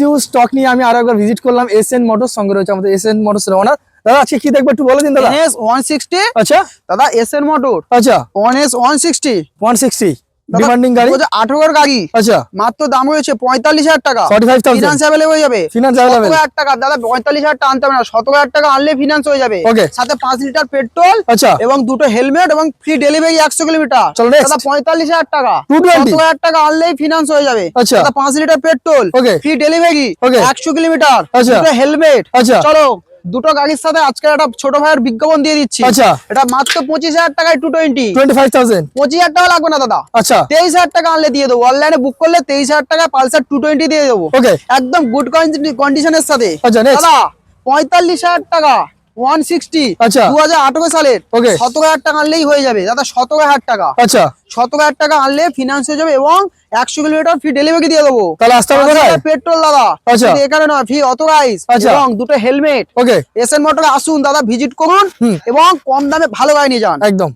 Huge stock নিয়ে আমি আরো একবার ভিজিট করলাম এসএন মোটরস, সঙ্গে রয়েছে আমাদের এসএন মোটরস এর ওনার। দাদা আজকে কি দেখবে একটু বলে দিন দাদা। NS 160 আচ্ছা দাদা এসএন মোটর আচ্ছা 1S 160 160 ডিমান্ডিং গাড়ি, 2018 এর গাড়ি। আচ্ছা মাত্র দাম রয়েছে 45,000 টাকা। 45,000 ফিনান্স অ্যাভেলেবল হয়ে যাবে। ফিনান্স অ্যাভেলেবল 17,000 টাকা দাদা, 45,000 টাকা আনতে হবে না, 17,000 টাকা আনলে ফিনান্স হয়ে যাবে। ওকে সাথে 5 লিটার পেট্রোল আচ্ছা এবং দুটো হেলমেট এবং ফ্রি ডেলিভারি 100 কিলোমিটার। চলো next। দাদা 45,000 টাকা, 220 17,000 টাকা আনলেই ফিনান্স হয়ে যাবে। আচ্ছা। দাদা 5 লিটার পেট্রোল, ওকে ফ্রি ডেলিভারি ওকে 100 কিলোমিটার, আচ্ছা। দুটো হেলমেট। আচ্ছা চলো দুটো গাড়ির সাথে আজকে একটা ছোট ভাইয়ের বিজ্ঞাপন দিয়ে দিচ্ছি। আচ্ছা এটা মাত্র 25,000 টাকায় 220। 25,000 25,000 টাকা লাগবে না দাদা, আচ্ছা 23,000 টাকা আনলে দিয়ে দেবো। অনলাইনে বুক করলে 23,000 টাকা পালসার 220 দিয়ে দেবো, ওকে একদম গুড কন্ডিশনের সাথে। আচ্ছা নেক্সট দাদা 45,000 টাকা 160 আচ্ছা 2018 সালের, ওকে 17,000 টাকা আনলেই হয়ে যাবে দাদা। 17,000 টাকা, আচ্ছা 17,000 টাকা আনলে ফিনান্স হয়ে যাবে এবং 100 কিলোমিটার ফ্রি ডেলিভারি দিয়ে দেবো। তাহলে আসতে হবে কোথায়? পেট্রোল দাদা, আচ্ছা। শুধু এখানে নয়, ফ্রি অথরাইজ আচ্ছা। এবং দুটো হেলমেট। ওকে এসএন মোটরে আসুন দাদা, ভিজিট করুন এবং কম দামে ভালো গাড়ি নিয়ে যান। একদম।